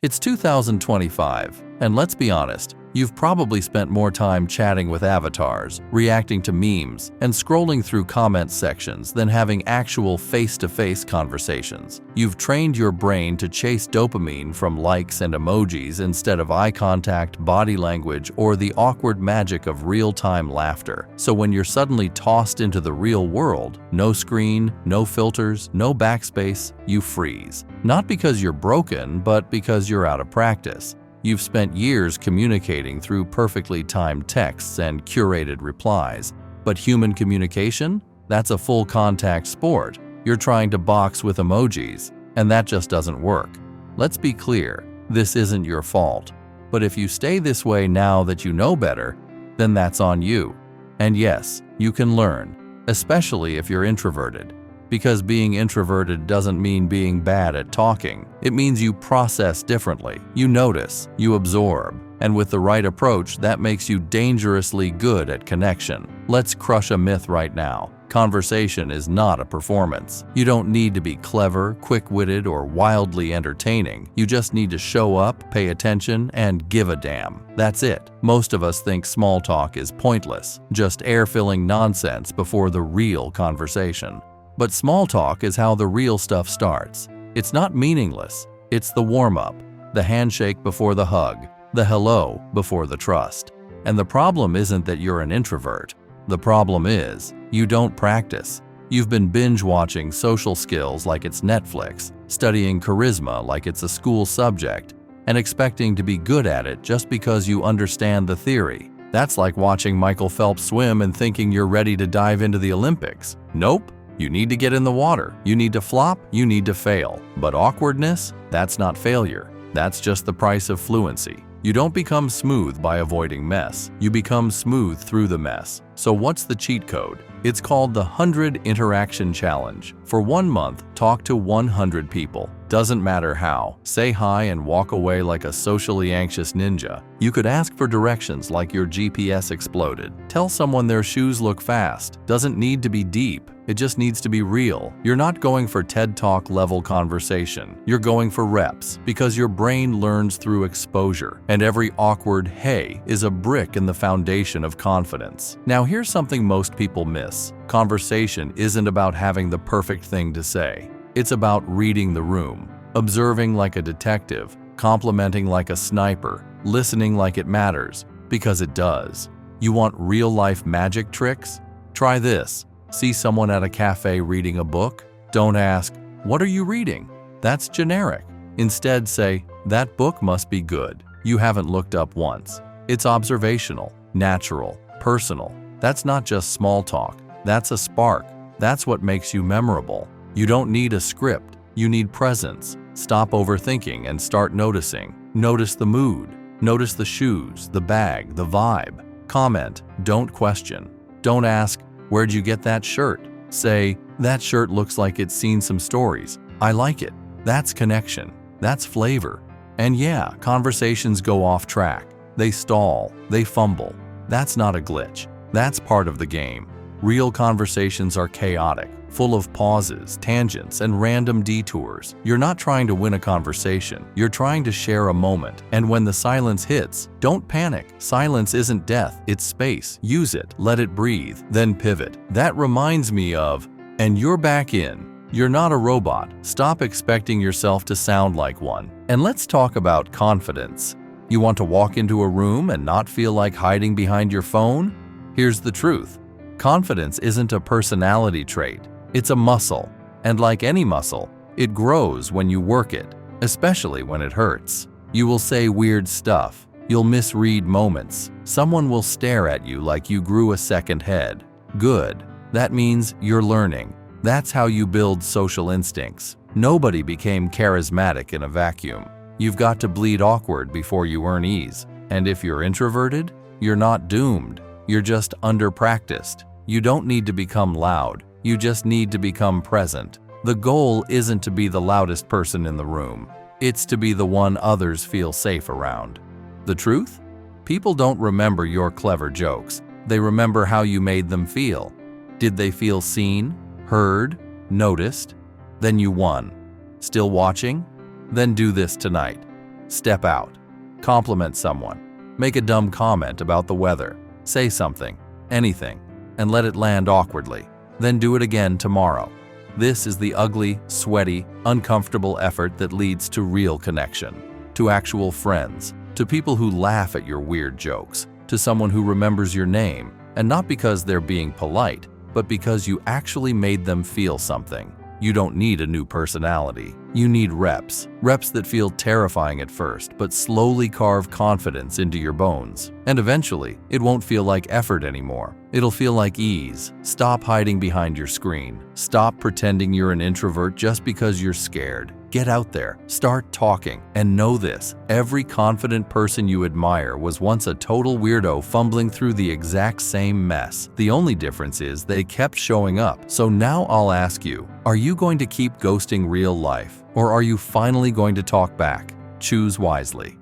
It's 2025, and let's be honest, you've probably spent more time chatting with avatars, reacting to memes, and scrolling through comment sections than having actual face-to-face conversations. You've trained your brain to chase dopamine from likes and emojis instead of eye contact, body language, or the awkward magic of real-time laughter. So when you're suddenly tossed into the real world, no screen, no filters, no backspace, you freeze. Not because you're broken, but because you're out of practice. You've spent years communicating through perfectly timed texts and curated replies. But human communication? That's a full contact sport. You're trying to box with emojis, and that just doesn't work. Let's be clear, this isn't your fault. But if you stay this way now that you know better, then that's on you. And yes, you can learn, especially if you're introverted. Because being introverted doesn't mean being bad at talking. It means you process differently, you notice, you absorb, and with the right approach, that makes you dangerously good at connection. Let's crush a myth right now. Conversation is not a performance. You don't need to be clever, quick-witted, or wildly entertaining. You just need to show up, pay attention, and give a damn. That's it. Most of us think small talk is pointless, just air-filling nonsense before the real conversation. But small talk is how the real stuff starts. It's not meaningless. It's the warm-up, the handshake before the hug, the hello before the trust. And the problem isn't that you're an introvert. The problem is, you don't practice. You've been binge-watching social skills like it's Netflix, studying charisma like it's a school subject, and expecting to be good at it just because you understand the theory. That's like watching Michael Phelps swim and thinking you're ready to dive into the Olympics. Nope. You need to get in the water, you need to flop, you need to fail. But awkwardness? That's not failure. That's just the price of fluency. You don't become smooth by avoiding mess. You become smooth through the mess. So what's the cheat code? It's called the 100 Interaction Challenge. For 1 month, talk to 100 people. Doesn't matter how. Say hi and walk away like a socially anxious ninja. You could ask for directions like your GPS exploded. Tell someone their shoes look fast. Doesn't need to be deep. It just needs to be real. You're not going for TED Talk level conversation. You're going for reps because your brain learns through exposure. And every awkward hey is a brick in the foundation of confidence. Now here's something most people miss. Conversation isn't about having the perfect thing to say. It's about reading the room, observing like a detective, complimenting like a sniper, listening like it matters, because it does. You want real-life magic tricks? Try this. See someone at a cafe reading a book? Don't ask, "What are you reading?" That's generic. Instead say, "That book must be good." You haven't looked up once. It's observational, natural, personal. That's not just small talk. That's a spark. That's what makes you memorable. You don't need a script. You need presence. Stop overthinking and start noticing. Notice the mood. Notice the shoes, the bag, the vibe. Comment. Don't question. Don't ask, "Where'd you get that shirt?" Say, "That shirt looks like it's seen some stories. I like it." That's connection. That's flavor. And yeah, conversations go off track. They stall. They fumble. That's not a glitch. That's part of the game. Real conversations are chaotic, full of pauses, tangents, and random detours. You're not trying to win a conversation. You're trying to share a moment. And when the silence hits, don't panic. Silence isn't death. It's space. Use it. Let it breathe. Then pivot. That reminds me of, and you're back in. You're not a robot. Stop expecting yourself to sound like one. And let's talk about confidence. You want to walk into a room and not feel like hiding behind your phone? Here's the truth. Confidence isn't a personality trait. It's a muscle. And like any muscle, it grows when you work it, especially when it hurts. You will say weird stuff. You'll misread moments. Someone will stare at you like you grew a second head. Good. That means you're learning. That's how you build social instincts. Nobody became charismatic in a vacuum. You've got to bleed awkward before you earn ease. And if you're introverted, you're not doomed. You're just under-practiced. You don't need to become loud. You just need to become present. The goal isn't to be the loudest person in the room. It's to be the one others feel safe around. The truth? People don't remember your clever jokes. They remember how you made them feel. Did they feel seen, heard, noticed? Then you won. Still watching? Then do this tonight. Step out. Compliment someone. Make a dumb comment about the weather. Say something, anything, and let it land awkwardly. Then do it again tomorrow. This is the ugly, sweaty, uncomfortable effort that leads to real connection, to actual friends, to people who laugh at your weird jokes, to someone who remembers your name, and not because they're being polite, but because you actually made them feel something. You don't need a new personality. You need reps. Reps that feel terrifying at first, but slowly carve confidence into your bones. And eventually, it won't feel like effort anymore. It'll feel like ease. Stop hiding behind your screen. Stop pretending you're an introvert just because you're scared. Get out there, start talking, and know this: every confident person you admire was once a total weirdo fumbling through the exact same mess. The only difference is they kept showing up. So now I'll ask you, are you going to keep ghosting real life? Or are you finally going to talk back? Choose wisely.